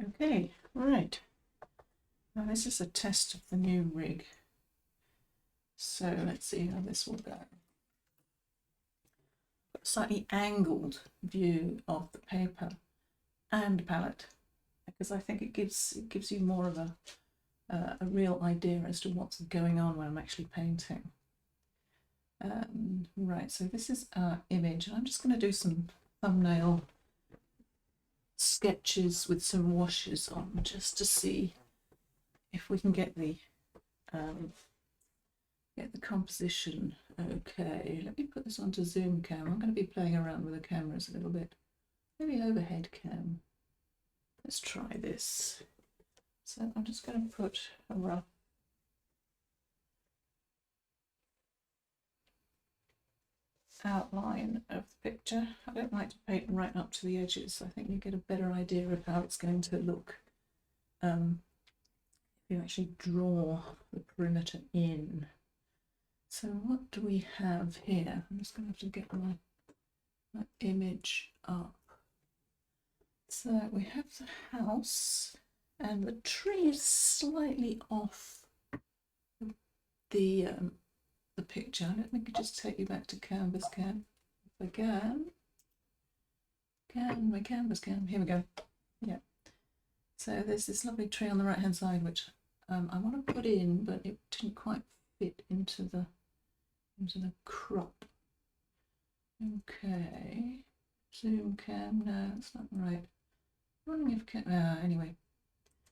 Okay, right. Now this is a test of the new rig. So let's see how this will go. Got a slightly angled view of the paper and palette because I think it gives you more of a real idea as to what's going on when I'm actually painting. Right, so this is our image. I'm just going to do some thumbnail sketches with some washes on just to see if we can get the composition okay. Let me put this onto zoom cam. I'm going to be playing around with the cameras a little bit. Maybe overhead cam. Let's try this. So I'm just going to put a rough outline of the picture. I don't like to paint right up to the edges. I think you get a better idea of how it's going to look if you actually draw the perimeter in. So what do we have here? I'm just going to have to get my image up. So we have the house, and the tree is slightly off the picture. Let me just take you back to canvas cam. If I can, my canvas cam. Here we go. Yeah. So there's this lovely tree on the right hand side, which I want to put in, but it didn't quite fit into the crop. Okay. Zoom cam. No, that's not right. I'm wondering if anyway.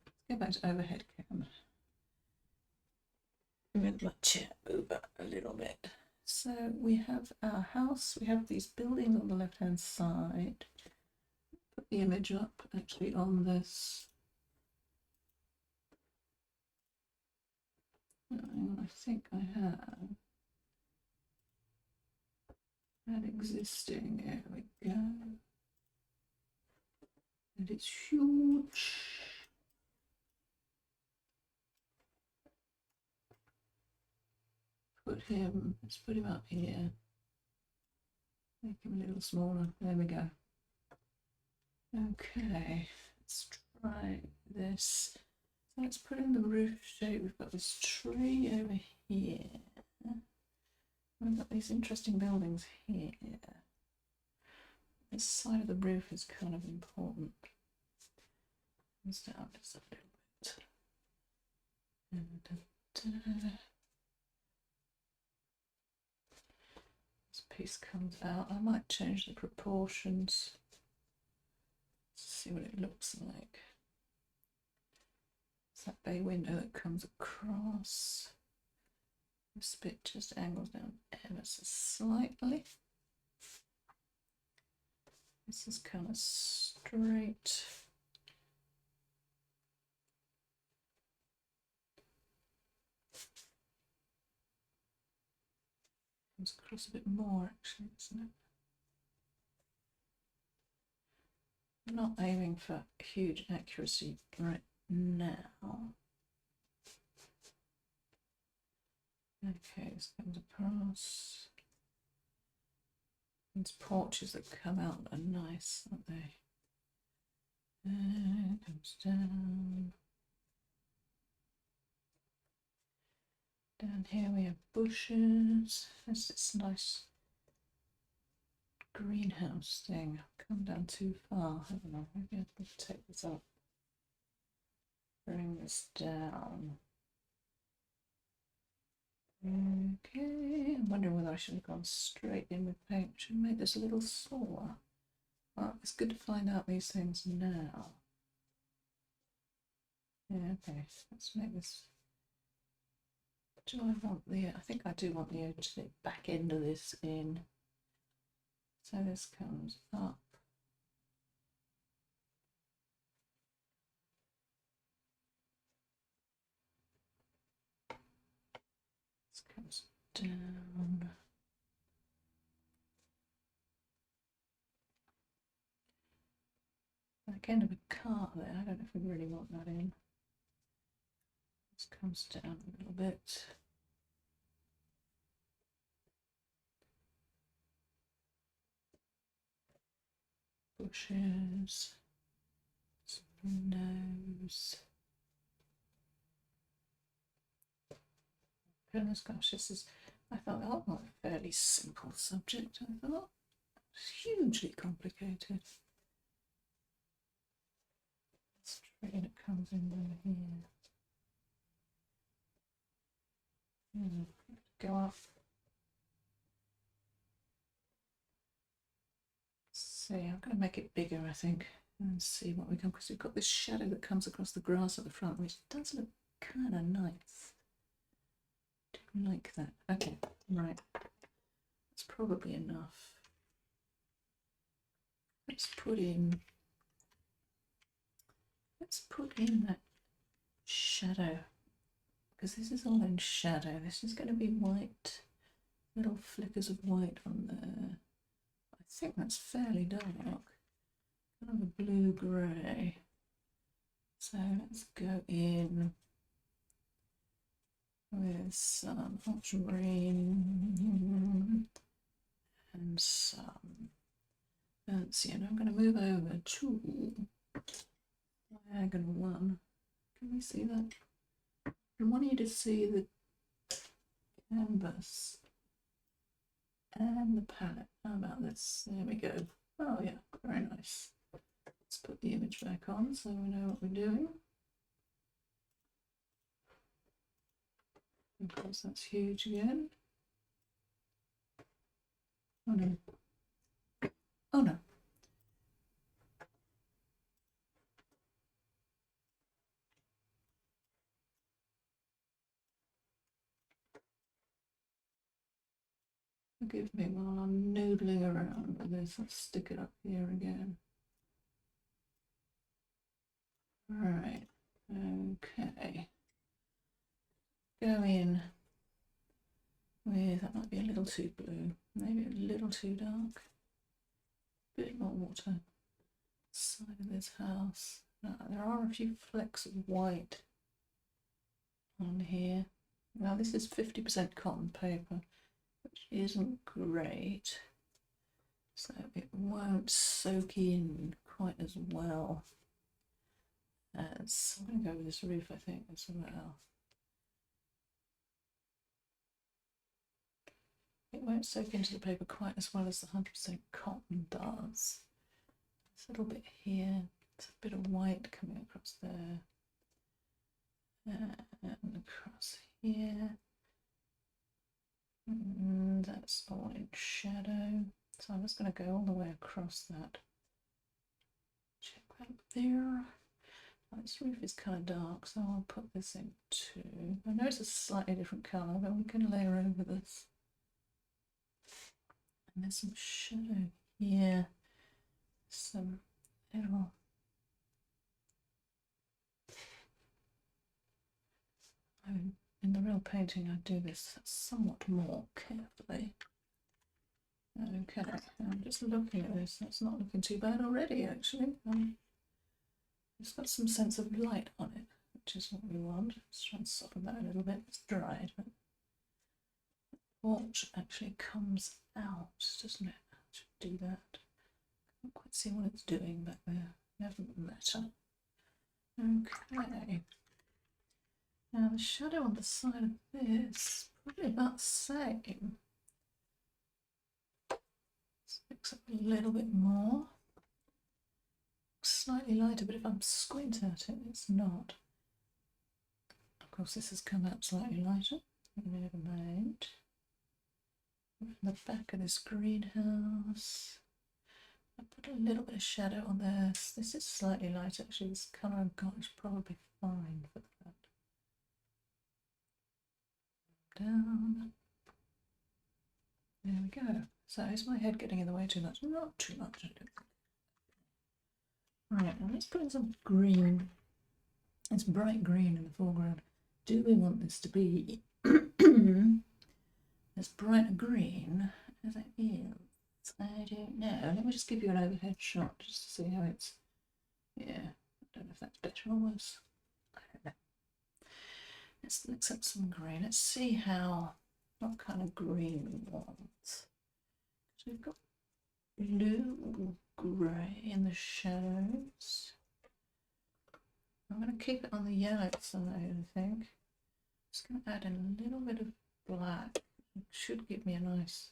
Let's go back to overhead cam. I'm going to my chair over a little bit. So we have our house, we have these buildings on the left hand side. Put the image up actually on this. I think I have that existing. There we go. And it's huge. Let's put him up here. Make him a little smaller. There we go. Okay, let's try this. So let's put in the roof shape. We've got this tree over here. We've got these interesting buildings here. This side of the roof is kind of important. Comes down just a little bit. This piece comes out. I might change the proportions. See what it looks like. It's that bay window that comes across. This bit just angles down ever so slightly. This is kind of straight. Comes across a bit more actually, isn't it? I'm not aiming for huge accuracy right now. Okay, this comes across. These porches that come out are nice, aren't they? And it comes down. Down here we have bushes. There's this nice greenhouse thing. I've come down too far, haven't I? Maybe I can take this up. Bring this down. Okay, I'm wondering whether I should have gone straight in with paint. Should make this a little smaller. Well, it's good to find out these things now. Yeah, okay, let's make this. Do I want I think I do want the edge, the back end of this in. So this comes up. This comes down. Back end of a car there. I don't know if we really want that in. This comes down a little bit. Bushes, some nose. Goodness gosh, this is, I thought, oh, not a fairly simple subject. I thought it's hugely complicated. Straight it comes in over here. Go up. See, I'm going to make it bigger, I think, and see what we can, because we've got this shadow that comes across the grass at the front, which does look kind of nice. Do like that. Okay, right. That's probably enough. Let's put in that shadow, because this is all in shadow. This is going to be white, little flickers of white on there. I think that's fairly dark, kind of a blue-grey. So let's go in with some ultramarine and some fancy. And I'm going to move over to diagonal one. Can we see that? I want you to see the canvas and the palette. How about this? There we go. Oh yeah, very nice. Let's put the image back on so we know what we're doing. Of course, that's huge again. Oh no. Oh no. Forgive me while I'm noodling around with this. Let's stick it up here again. Right. Okay. Go in with, that might be a little too blue, maybe a little too dark. Bit more water. Side of this house. Now, there are a few flecks of white on here. Now this is 50% cotton paper, which isn't great, so it won't soak in quite as well as, I'm going to go with this roof, I think, as well. It won't soak into the paper quite as well as the 100% cotton does. It's a little bit here, it's a bit of white coming across there, and across here. And that's all in shadow. So I'm just going to go all the way across that. Check that there. This roof is kind of dark, so I'll put this in too. I know it's a slightly different colour, but we can layer over this. And there's some shadow here. Some little in the real painting I do this somewhat more carefully. Okay, I'm just looking at this. That's not looking too bad already, actually. It's got some sense of light on it, which is what we want. Let's try and soften that a little bit. It's dried, but the porch actually comes out, doesn't it? I should do that. Can't quite see what it's doing back there. Doesn't matter. Okay. Now the shadow on the side of this, probably about the same. Let's mix up a little bit more. Slightly lighter, but if I'm squint at it, it's not. Of course, this has come out slightly lighter. Never mind. The back of this greenhouse. I put a little bit of shadow on this. This is slightly lighter, actually. This colour I've got is probably fine for that. Down. There we go. So is my head getting in the way too much? Not too much, I don't think. Right, now let's put in some green. It's bright green in the foreground. Do we want this to be as bright a green as it is? I don't know. Let me just give you an overhead shot just to see how it's, yeah, I don't know if that's better or worse. I don't know. Let's mix up some green. Let's see what kind of green we want. So we've got blue, grey in the shadows. I'm going to keep it on the yellow side, I think. Just going to add in a little bit of black. It should give me a nice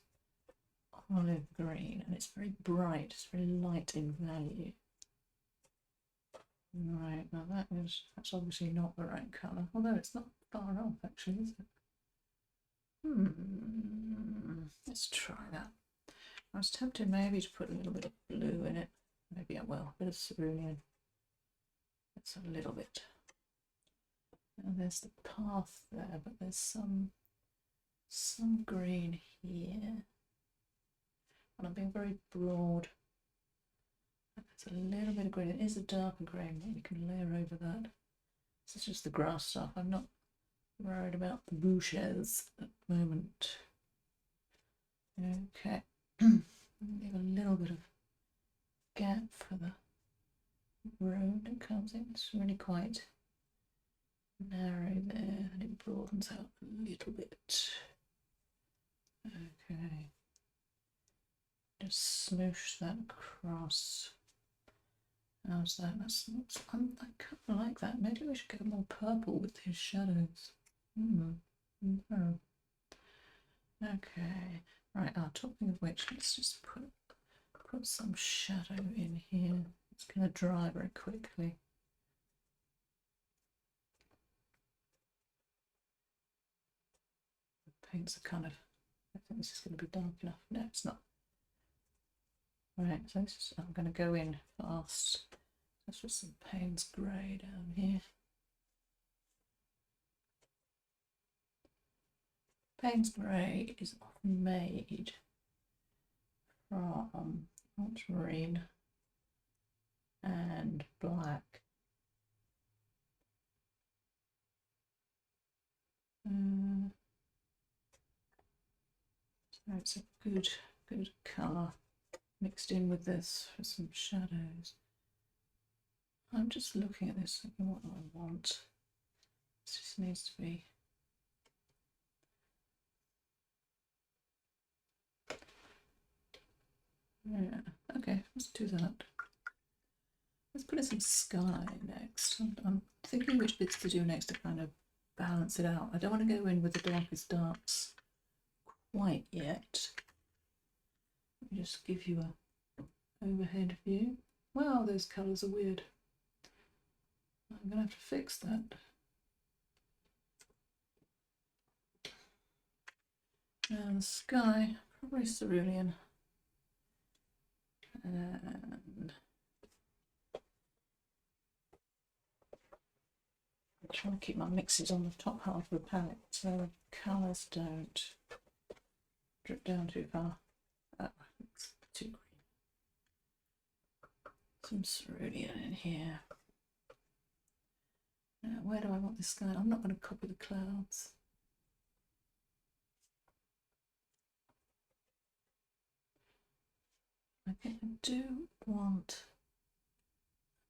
olive green, and it's very bright, it's very light in value. Right, now that's obviously not the right colour, although it's not far off actually, is it? Let's try that. I was tempted maybe to put a little bit of blue in it. Maybe I will. A bit of cerulean. That's a little bit. And there's the path there, but there's some green here. And I'm being very broad. There's a little bit of green. It is a darker green, but you can layer over that. This is just the grass stuff. I'm not worried about the bushes at the moment. Okay. Leave a little bit of gap for the road that comes in. It's really quite narrow there, and it broadens out a little bit. Okay. Just smoosh that across. How's that? I kind of like that. Maybe we should go more purple with these shadows. No. Okay. Right, talking of which, let's just put some shadow in here. It's going to dry very quickly. The paints are kind of, I think this is going to be dark enough. No, it's not. Right, so this is, I'm going to go in fast. Let's put some Payne's Grey down here. Payne's Grey is often made from ultramarine and black. So it's a good colour mixed in with this for some shadows. I'm just looking at this thinking what do I want. This just needs to be okay, let's do that. Let's put in some sky next. I'm thinking which bits to do next to kind of balance it out. I don't want to go in with the darkest darks quite yet. Let me just give you a overhead view. Wow, those colours are weird. I'm going to have to fix that. And the sky, probably cerulean. And I'm trying to keep my mixes on the top half of the palette so the colours don't drip down too far. Oh, it's too green. Some cerulean in here. Now, where do I want this sky? I'm not going to copy the clouds. I think I do want,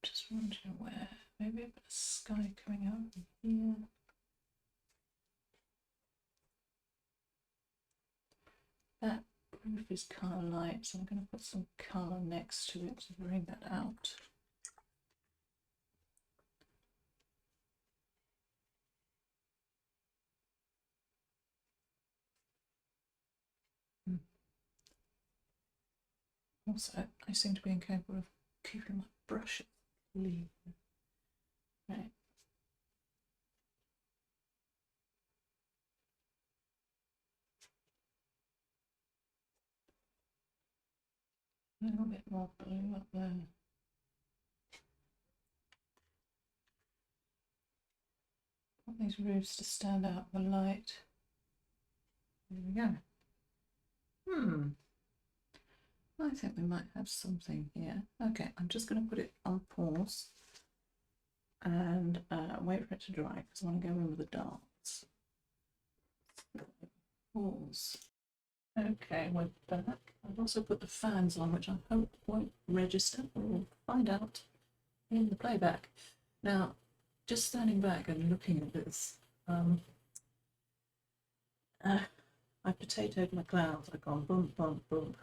just wondering where, maybe a bit of sky coming out here. That roof is kind of light, so I'm going to put some colour next to it to bring that out. Also, I seem to be incapable of keeping my brushes clean. Right. A little bit more blue up there. Want these roofs to stand out in the light. There we go. I think we might have something here. Okay, I'm just going to put it on pause and wait for it to dry because I want to go in with the darks. Pause. Okay, we're back. I've also put the fans on, which I hope won't register. We'll find out in the playback. Now, just standing back and looking at this, I potatoed my clouds. I've gone boom, boom, boom.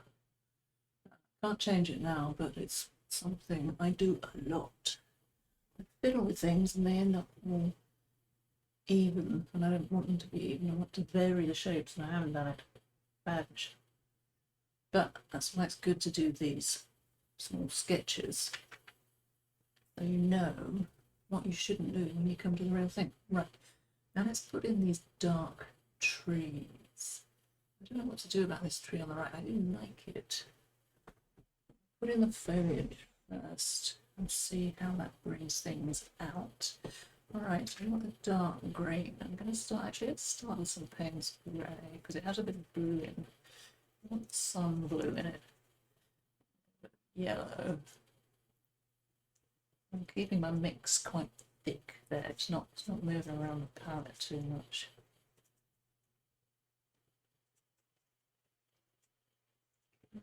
Can't change it now, but it's something I do a lot. I fiddle with things and they end up all even, and I don't want them to be even. I want to vary the shapes, and I haven't done it. Bad. But that's why it's good to do these small sketches, so you know what you shouldn't do when you come to the real thing. Right, now let's put in these dark trees. I don't know what to do about this tree on the right. I didn't like it. Put in the foliage first and see how that brings things out. Alright, so we want the dark green. I'm going to start, actually let's start with some Payne's grey, because it has a bit of blue in. I want some blue in it. Yellow. I'm keeping my mix quite thick there. It's not moving around the palette too much.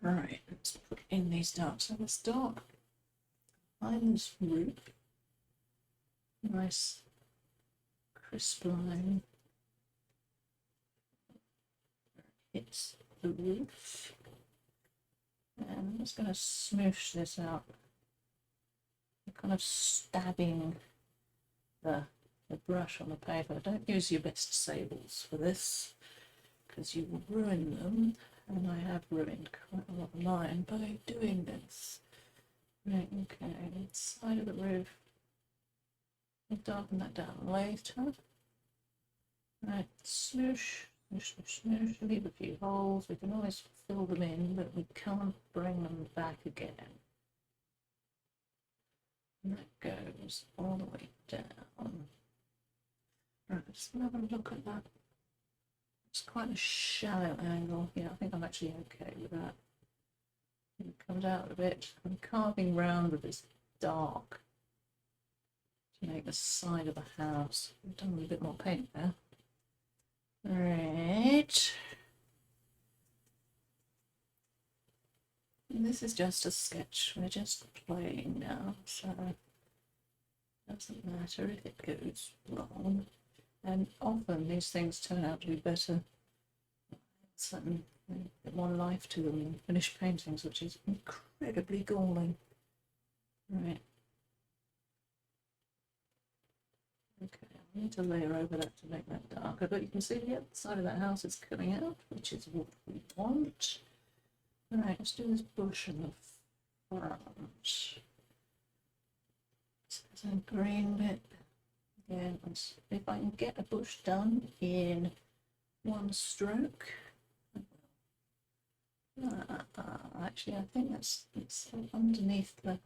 Right, let's put in these darks. So this dark behind this roof. Nice crisp line. Hits the roof. And I'm just going to smoosh this out. I'm kind of stabbing the brush on the paper. Don't use your best sables for this, because you will ruin them, and I have ruined quite a lot of mine by doing this. Right, okay, side of the roof. I'll darken that down later. Right, smoosh, smoosh, smoosh, smoosh. Leave a few holes. We can always fill them in, but we can't bring them back again. And that goes all the way down. Right, let's have a look at that. It's quite a shallow angle. Yeah, I think I'm actually okay with that. It comes out a bit. I'm carving round with this dark to make the side of the house. I've done a bit more paint there. Right. And this is just a sketch. We're just playing now, so it doesn't matter if it goes wrong. And often these things turn out to be better. Certain a bit more life to them than finished paintings, which is incredibly galling. Right. Okay, I need to layer over that to make that darker, but you can see the other side of that house is coming out, which is what we want. Alright, let's do this bush in the front. There's a green bit. Again, if I can get a bush done in one stroke. Actually, I think it's underneath the.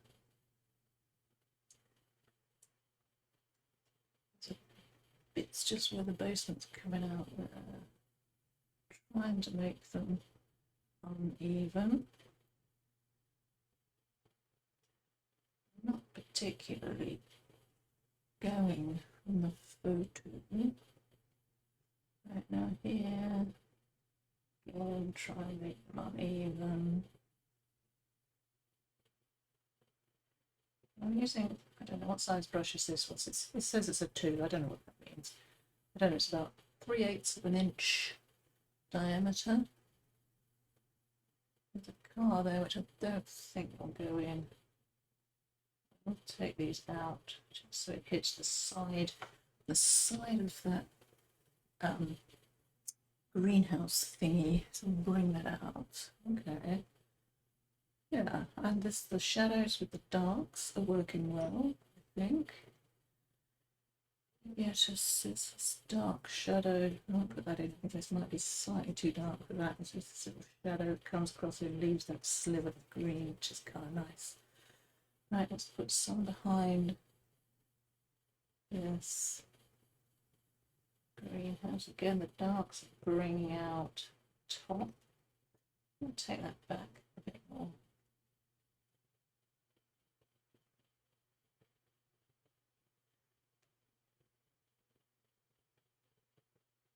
Bits just where the basement's coming out there. Trying to make them uneven. Not particularly going from the photo. Right now here. Again, try and make them uneven. I'm using, I don't know what size brush is this. It says it's a 2. I don't know what that means. I don't know, it's about 3/8 of an inch diameter. There's a car there which I don't think will go in. I'll take these out just so it hits the side of that greenhouse thingy. So we'll bring that out. Okay. Yeah, and the shadows with the darks are working well, I think. Yeah, just this dark shadow. I'll put that in. I think this might be slightly too dark for that. It's just this little shadow that comes across and leaves that sliver of green, which is kind of nice. Right, let's put some behind this greenhouse. Again, the darks are bringing out top. I'll take that back a bit more.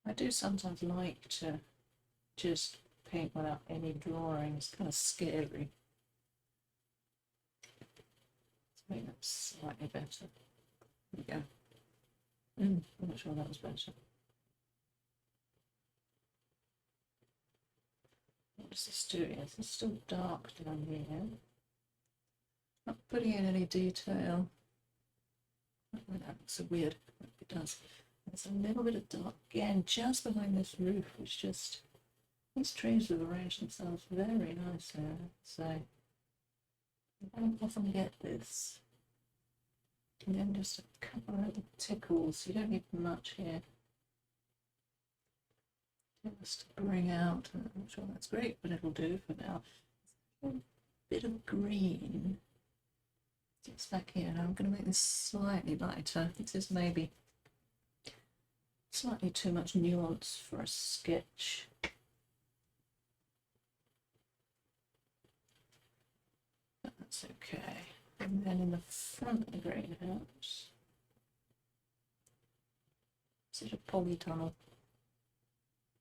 I do sometimes like to just paint without any drawing. It's kind of scary. Let's make that slightly better. There we go. I'm not sure that was better. What does this do? Yes, it's still dark down here. Not putting in any detail. That looks so weird. It does. There's a little bit of dark again just behind this roof, which just, these trees have arranged themselves very nicely, I have to say. I don't often get this. And then just a couple of little tickles. You don't need much here. Just to bring out, I'm sure that's great, but it'll do for now. A bit of green. It's back here. Now I'm going to make this slightly lighter. This is maybe slightly too much nuance for a sketch. That's okay. And then in the front of the greenhouse, is it a polytunnel?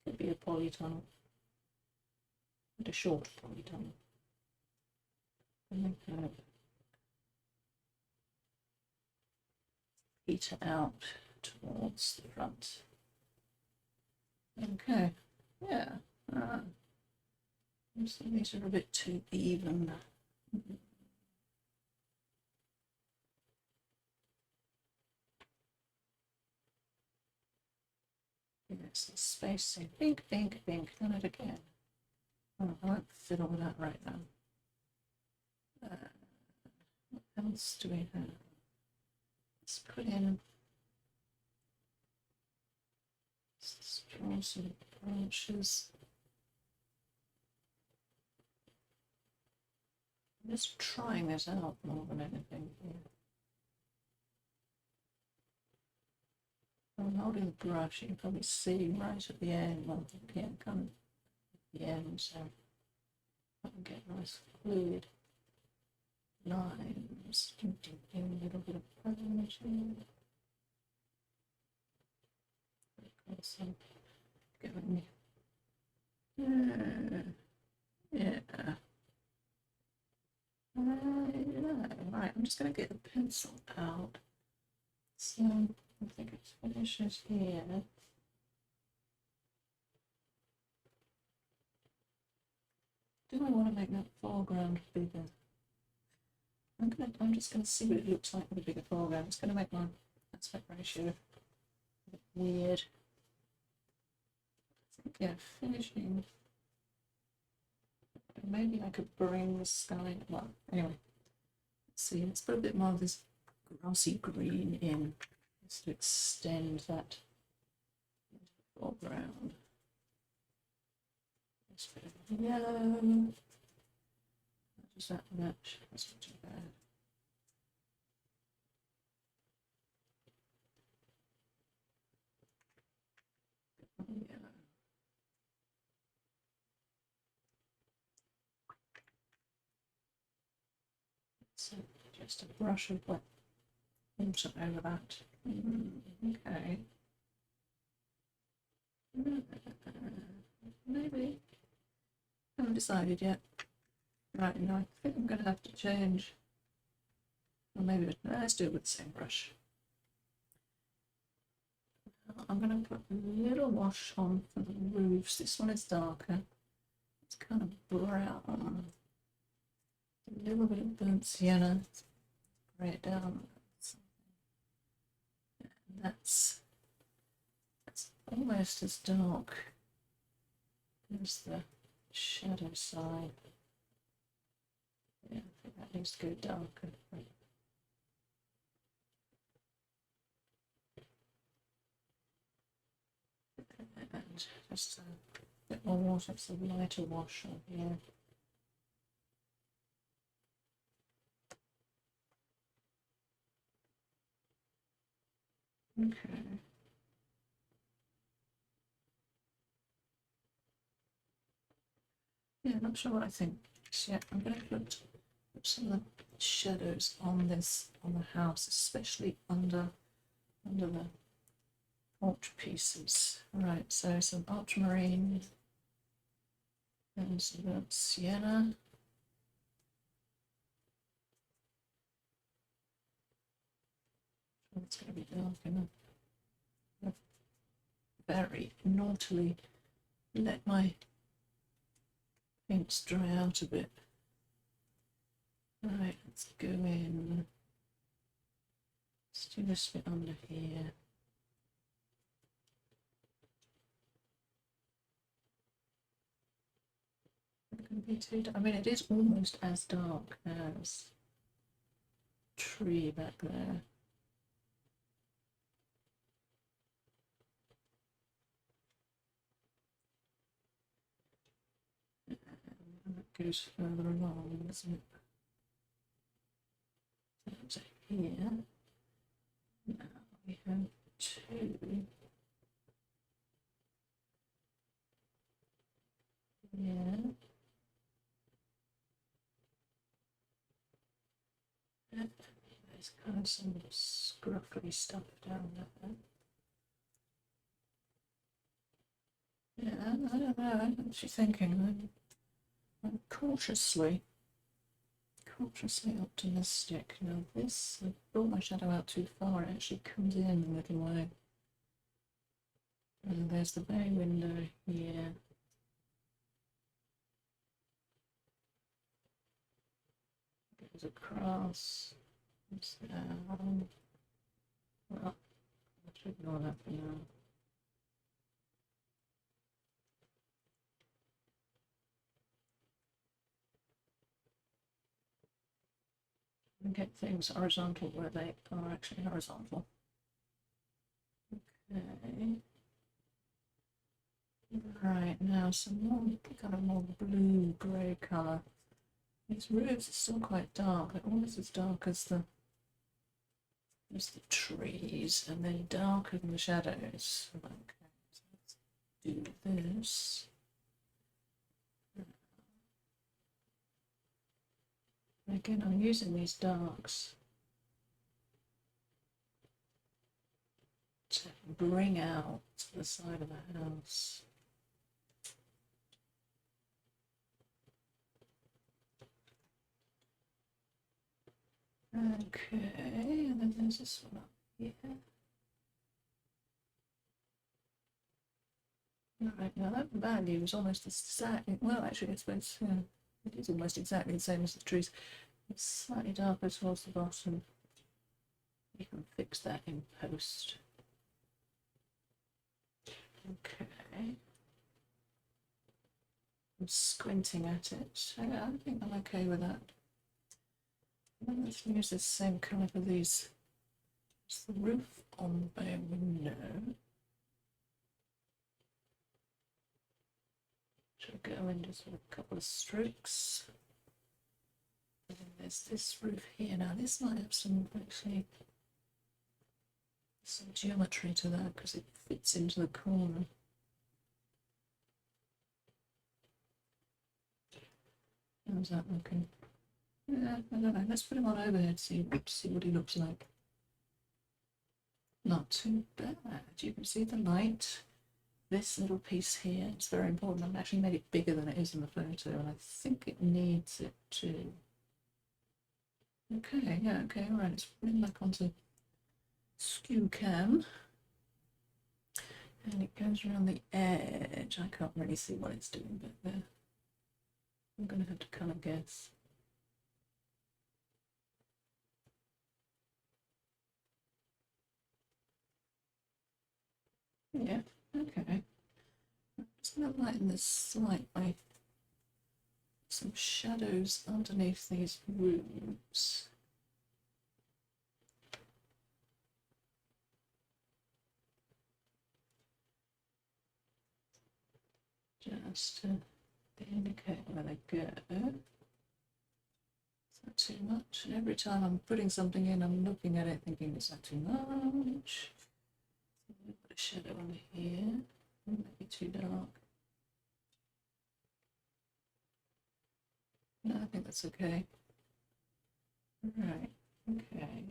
Could be a polytunnel. And a short polytunnel. And then kind of peter out towards the front. Okay, yeah. So these are a bit too even. Yes, the spacing. Pink, pink, pink. Done it again. Oh, I won't fiddle with that right now. What else do we have? Let's put in draw some branches. I'm just trying this out more than anything here. I'm holding the brush, you can probably see right at the end. Well, I can't come at the end, so I can get nice fluid lines. A little bit of orange here. Also, giving me. Yeah. Right, I'm just going to get the pencil out. So I think it finishes here. Do I want to make that foreground bigger? I'm just going to see what it looks like with a bigger foreground. It's going to make my aspect ratio a bit weird. I think, yeah, finishing. Maybe I could bring the sky. Well, anyway, let's see. Let's put a bit more of this grassy green in just to extend that foreground. Just a bit of yellow. Does that match? That's not too bad. Yellow. So just a brush of wet water over that. Okay. Maybe. Haven't decided yet. Right, now I think I'm going to have to change. Or maybe let's do it with the same brush. I'm going to put a little wash on for the roofs. This one is darker. It's kind of brown. A little bit of burnt sienna. Spray it down. And that's almost as dark as the shadow side. Yeah, I think that needs to go darker. And just a bit more water, some lighter wash on here. Okay. Yeah, not sure what I think. So yeah, I'm going to put some of the shadows on the house, especially under the porch pieces. Right, so some ultramarine and some burnt sienna. It's going to be dark enough. I've very naughtily let my paints dry out a bit. Right, let's go in. Let's do this bit under here. Not going to be too dark. I mean, it is almost as dark as tree back there. And that goes further along, doesn't it? So here. Now we have two. Yeah. There's kind of some scruffy stuff down there. Yeah, I don't know. I'm actually thinking. I'm cautiously optimistic. Now this, I brought my shadow out too far. It actually comes in a little way. And there's the bay window here. Goes across. Comes down. Well, I should ignore that for now. And get things horizontal where they are actually horizontal. Okay. Right, now some more kind of more blue grey colour. These roofs are still quite dark, they're almost as dark as the trees, and then darker than the shadows. Okay, so let's do this. Again, I'm using these darks to bring out the side of the house. Okay, and then there's this one up here. Right, now that value is almost exactly, well actually I suppose it is almost exactly the same as the trees. It's slightly darker towards the bottom. You can fix that in post. Okay. I'm squinting at it. I think I'm okay with that. And let's use this same colour for these. It's the roof on bay window. Should go in just with a couple of strokes. And then there's this roof here. Now this might have some actually some geometry to that because it fits into the corner. How's that looking? Yeah, I don't know. Let's put him on overhead, see what he looks like. Not too bad. You can see the light. This little piece here, it's very important. I've actually made it bigger than it is in the photo, and I think it needs it too. Okay, yeah, okay, all right. Let's bring back onto skew cam. And it goes around the edge. I can't really see what it's doing back there. I'm going to have to kind of guess. Yeah, okay. I'm just going to lighten this slightly. Some shadows underneath these roofs. Just to indicate where they go. Is that too much? And every time I'm putting something in, I'm looking at it thinking, is that too much? Put a shadow on here. Wouldn't be too dark. No, I think that's okay. Right, okay.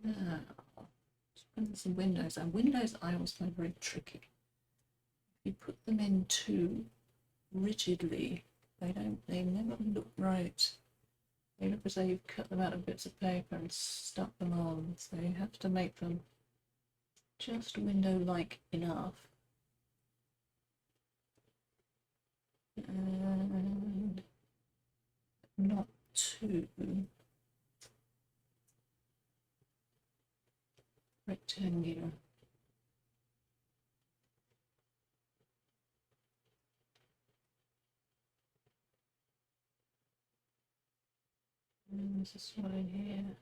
Now, let's put some windows. And windows I always find very tricky. If you put them in too rigidly, they never look right. They look as though you've cut them out of bits of paper and stuck them on. So you have to make them just window-like enough. And not too rectangular. And there's this one in here.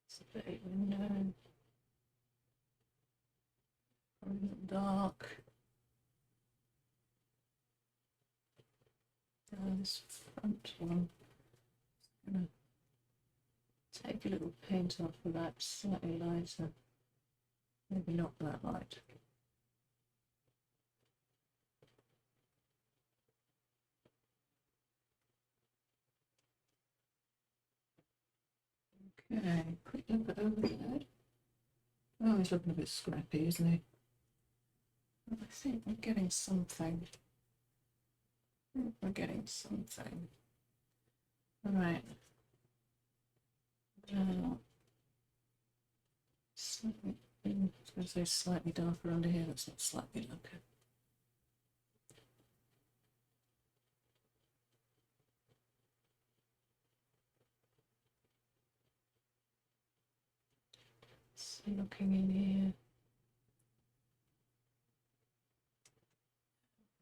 It's a bit window. Probably not dark. This front one. I'm gonna take a little paint off of that, slightly lighter. Maybe not that light. Okay, quick look at overhead. Oh, he's looking a bit scrappy, isn't he? I think we're getting something. We're getting something. All right. Slightly, I was going to say slightly darker under here. That's not slightly darker. So looking in here.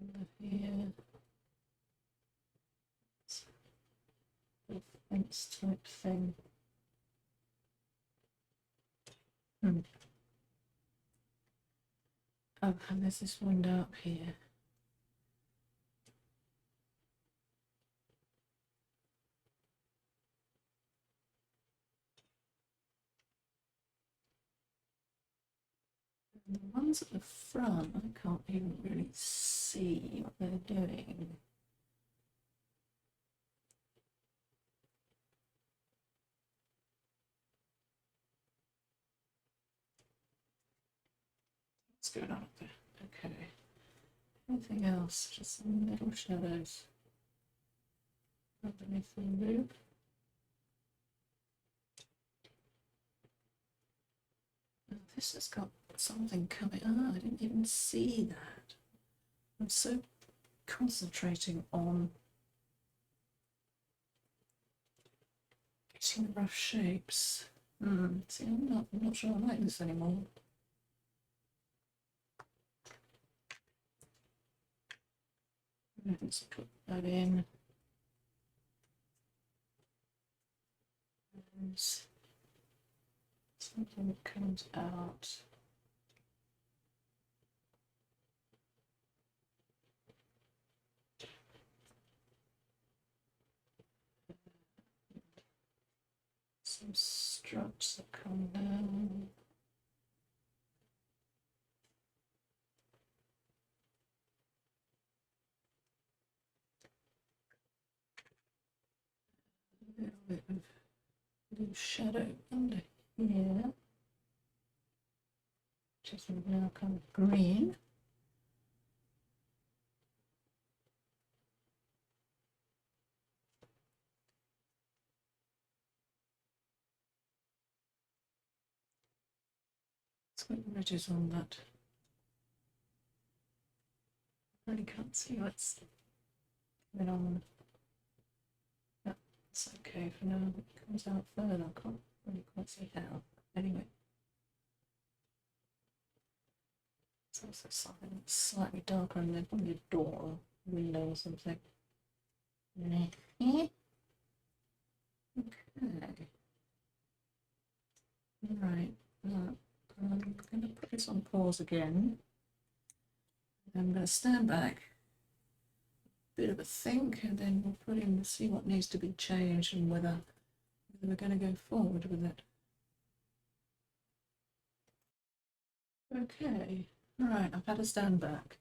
Over here. It's a fence type thing. Oh, and there's this window up here. And the ones at the front, I can't even really see what they're doing. What's going on up there? Okay. Anything else? Just some middle shadows underneath the roof. Oh, this has got something coming. Ah, I didn't even see that. I'm so concentrating on getting the rough shapes. See, I'm not sure I like this anymore. Let's put that in. And something that comes out. Some struts that come down. A little bit of blue shadow under here, which is now kind of green. It's got ridges on that. I really can't see what's going on. It's okay for now. It comes out further. I can't really quite see how. Anyway, it's also something that's slightly darker on there, probably a door or window or something. Okay. Right. I'm going to put this on pause again. I'm going to stand back, bit of a think, and then we'll put in and see what needs to be changed and whether we're going to go forward with it. Okay, all right, I've had a stand back.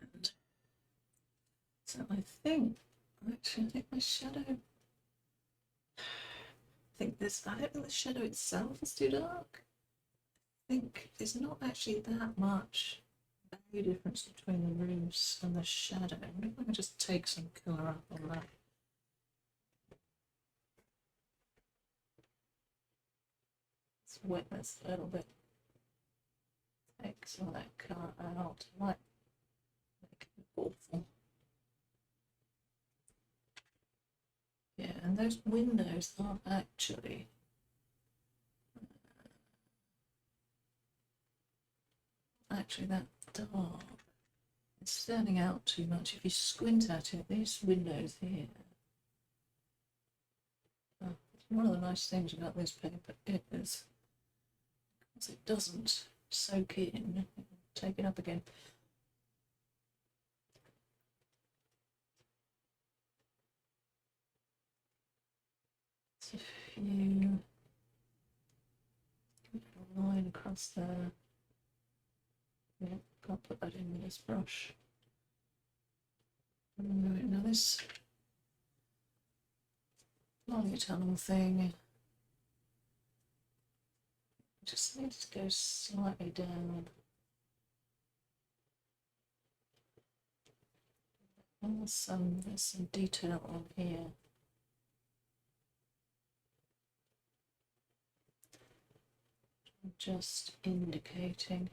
And so I think my shadow, I don't think the shadow itself is too dark. I think there's not actually that much value difference between the roofs and the shadow. I wonder if I can just take some colour up on that. Let's wet this a little bit. Take some of that colour out. Might make it awful. Yeah, and those windows aren't actually that dark. It's standing out too much. If you squint at it, these windows here. One of the nice things about this paper is because it doesn't soak in. Take it up again. So if you put a line across there, yeah, can't put that in with this brush. Right, now this polytunnel thing just needs to go slightly down. And there's some detail on here. Just indicating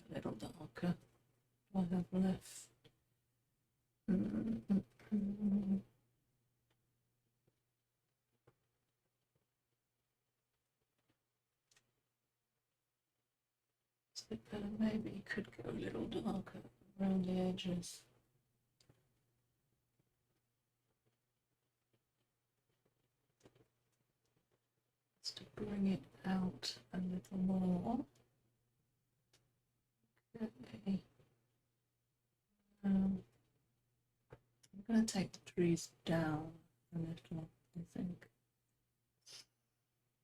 a little darker. I have left. It's a bit better. Maybe you could go a little darker around the edges. Just to bring it out a little more. Okay. I'm going to take the trees down a little, I think.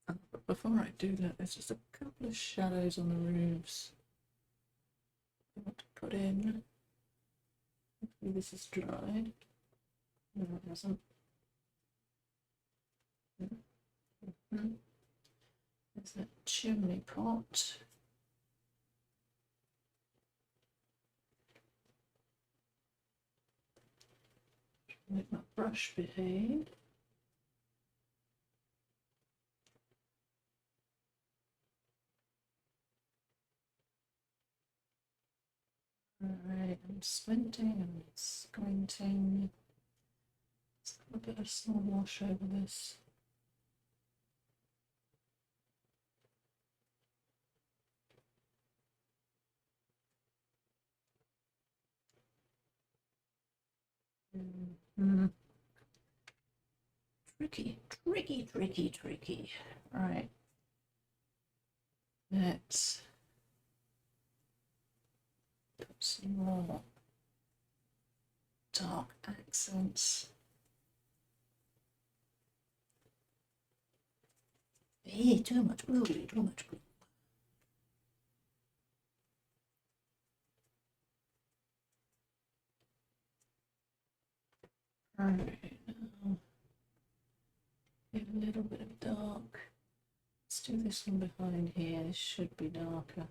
But before I do that, there's just a couple of shadows on the roofs I want to put in. Hopefully this is dried. No, it hasn't. There's that chimney pot. Let my brush behave. Alright, I'm squinting and squinting. Let's got a bit of small wash over this. Tricky. Right. Let's put some more dark accents. Hey, too much blue. Alright, now give a little bit of dark. Let's do this one behind here. This should be darker.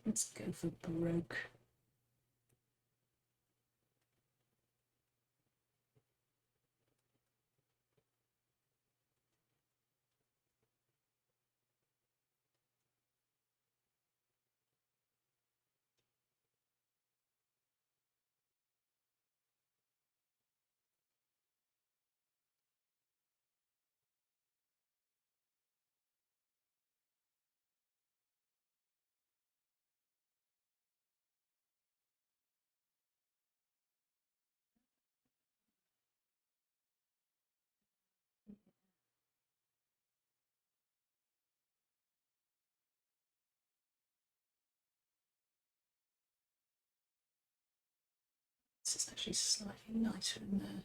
Let's go for Baroque. This is actually slightly lighter in there.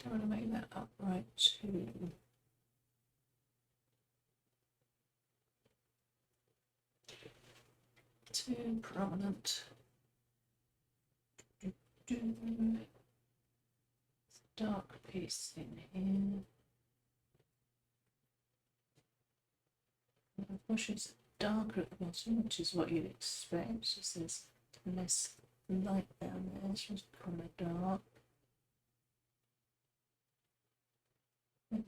Don't want to make that upright too. Too prominent. Dark piece in here. The brush is darker at the bottom, which is what you'd expect. Just there's less light down there. It's just kind of dark.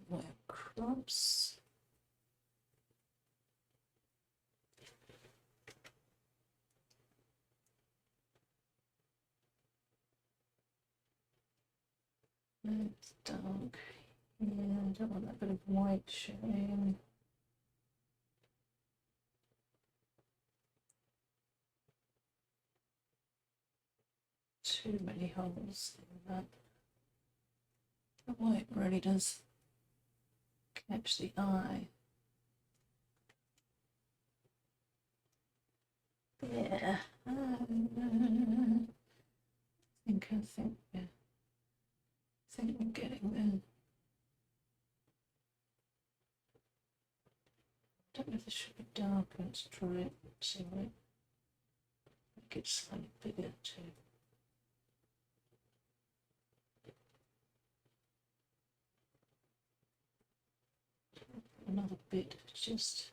Where crops. It's dark. Yeah, I don't want that bit of white showing. Too many holes in that. The white really does catch the eye. Yeah. I think, yeah. I think we're getting there. I don't know if this should be darker. Let's try it. See what it make it slightly bigger too. Another bit, it's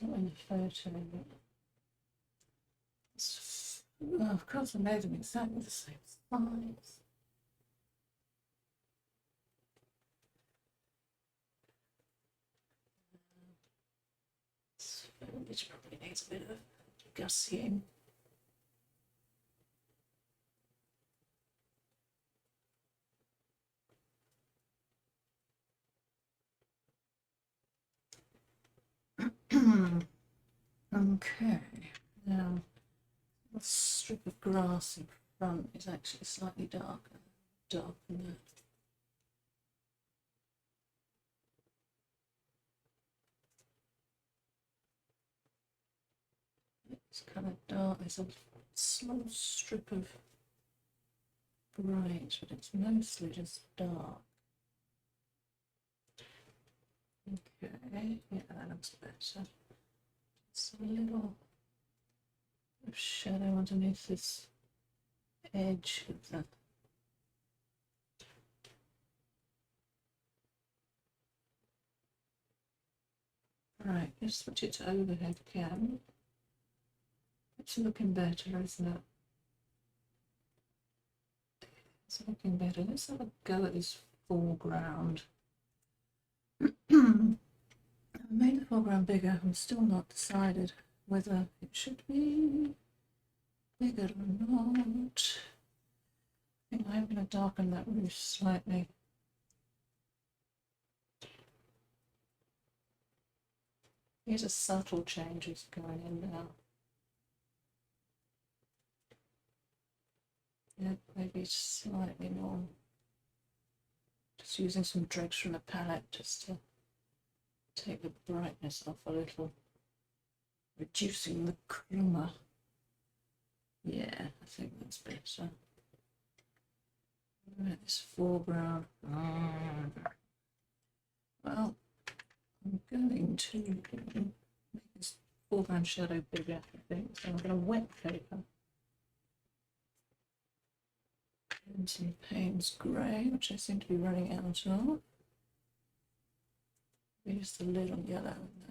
not in the photo, but it's, well, of course I made them exactly the same size. Which probably needs a bit of gussying. Okay, now the strip of grass in front is actually slightly darker than that. It's kind of dark. There's a small strip of bright, but it's mostly just dark. Okay, yeah, that looks better. Just a little bit of shadow underneath this edge of the right, just switch it to overhead cam. It's looking better, isn't it? It's looking better. Let's have a go at this foreground. I made the foreground bigger. I'm still not decided whether it should be bigger or not. I think I'm going to darken that roof slightly. These are subtle changes going in now. Yeah, maybe slightly more. Just using some dregs from the palette just to take the brightness off a little. Reducing the chroma. Yeah, I think that's better. Right, this foreground. Well, I'm going to make this foreground shadow bigger, I think. So I'm going to wet paper. And some Payne's Grey, which I seem to be running out of. Use the little yellow in there.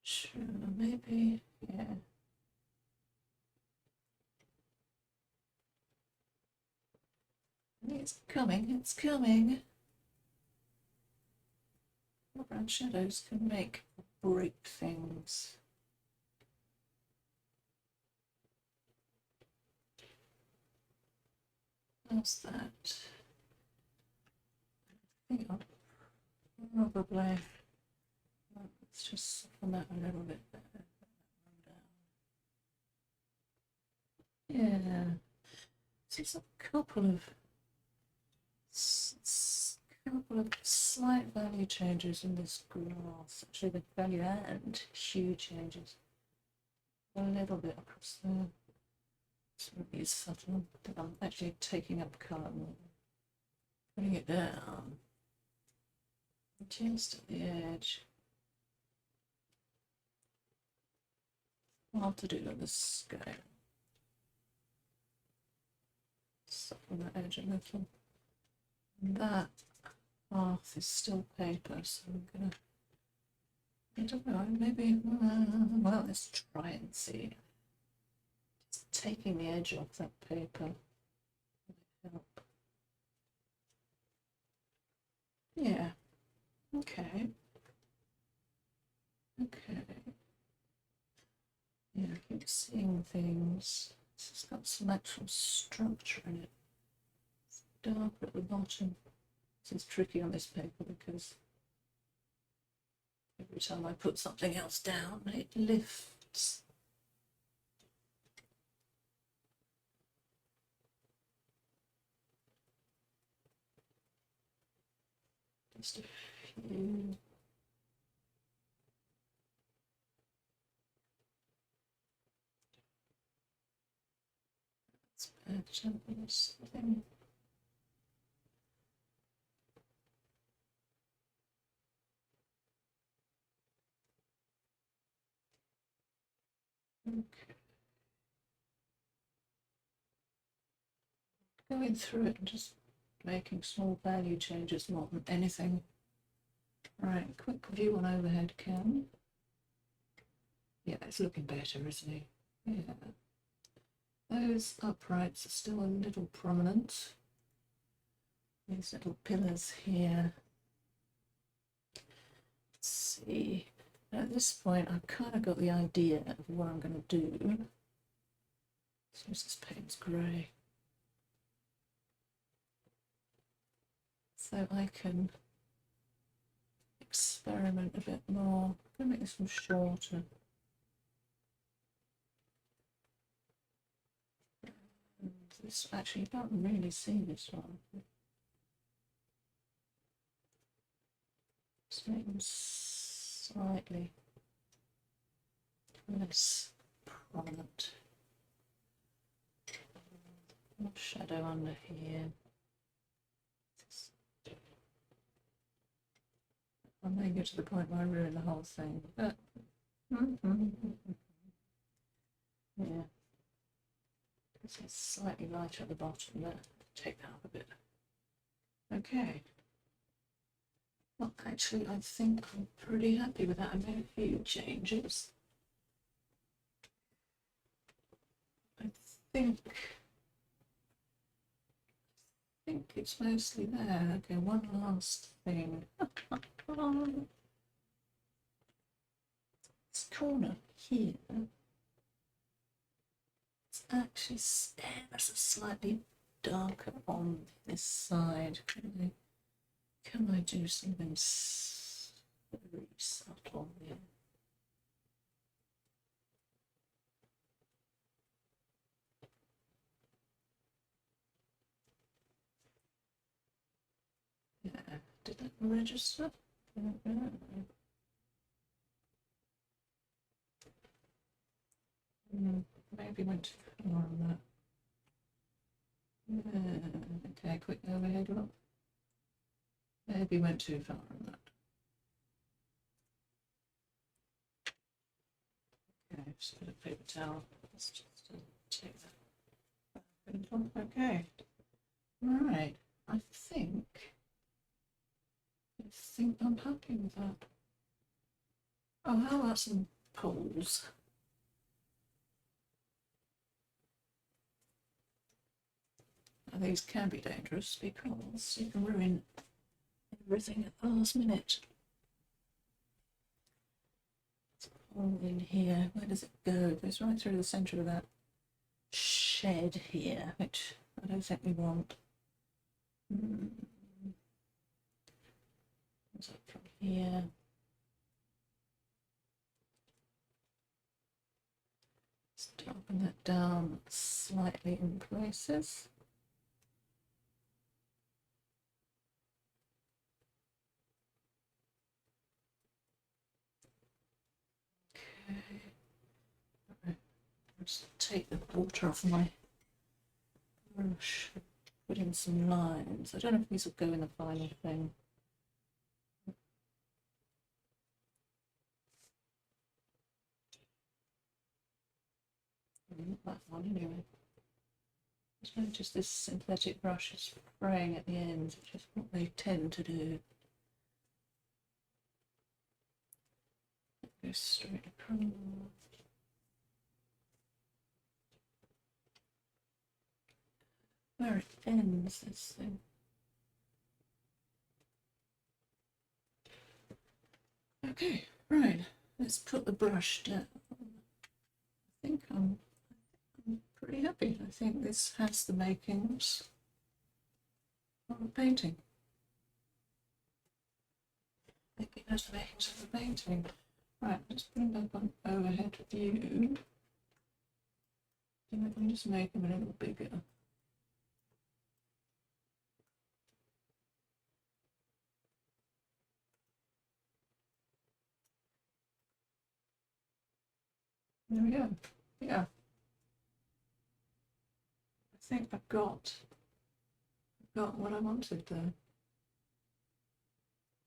Sure, maybe, yeah. It's coming, it's coming. Foreground shadows can make or break things. How's that? I think I'll probably, let's just soften that a little bit better. Yeah, so there's a couple of slight value changes in this grass. Actually, the value and hue changes a little bit across there. It's really subtle. I'm actually taking up colour more, putting it down just at the edge. I'll have to do it on the scale. Soften that edge a little. That path is still paper, so I'm gonna, I don't know, maybe, well, let's try and see. Just taking the edge off that paper might help. Yeah, okay. Okay. Yeah, I keep seeing things. This has got some actual structure in it. It's dark at the bottom. This is tricky on this paper because every time I put something else down, it lifts. Just a few. That's better than something. Okay. Going through it and just making small value changes more than anything. Right, quick view on overhead cam. Yeah, it's looking better, isn't it? Yeah. Those uprights are still a little prominent. These little pillars here. Let's see. At this point, I've kind of got the idea of what I'm going to do. So this paint's grey. So I can experiment a bit more. I'm going to make this one shorter. And this, actually, you can't really see this one. Just make them slightly less prominent. More shadow under here. I may get to the point where I ruin the whole thing, but yeah. It's slightly lighter at the bottom there. Take that up a bit. Okay. Well, actually, I think I'm pretty happy with that. I made a few changes. I think it's mostly there. Okay, one last thing. This corner here, it's actually ever so slightly darker on this side. Can I do something very subtle here? Yeah, did that register? Maybe went too far on that. Okay, quick overhead look. Maybe went too far on that. Okay, just put a paper towel. Let's just take that. Okay. Right. I think I'm happy with that. Oh, how about some poles? Now, these can be dangerous because you can ruin everything at the last minute. Pole in here. Where does it go? It goes right through the centre of that shed here, which I don't think we want. What's up from here? Just darken that down slightly in places. Okay. Right. Just take the water off my brush. Put in some lines. I don't know if these will go in the final thing. Not that one anyway. Just notice this synthetic brush is fraying at the ends, which is what they tend to do. Go straight across. Where it ends, this thing. Okay, right, let's put the brush down. I think I'm pretty happy. I think this has the makings of a painting. I think it has the makings of a painting. Right, let's bring back on overhead view. And I can just make them a little bigger. There we go. Yeah. I think I've got what I wanted there.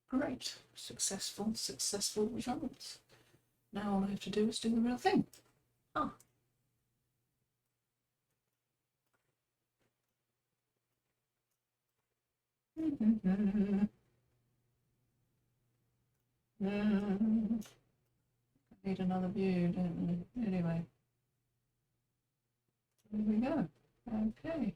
Great. Successful results. Now all I have to do is do the real thing. Ah. Need another view, don't we? Anyway. There we go. Okay.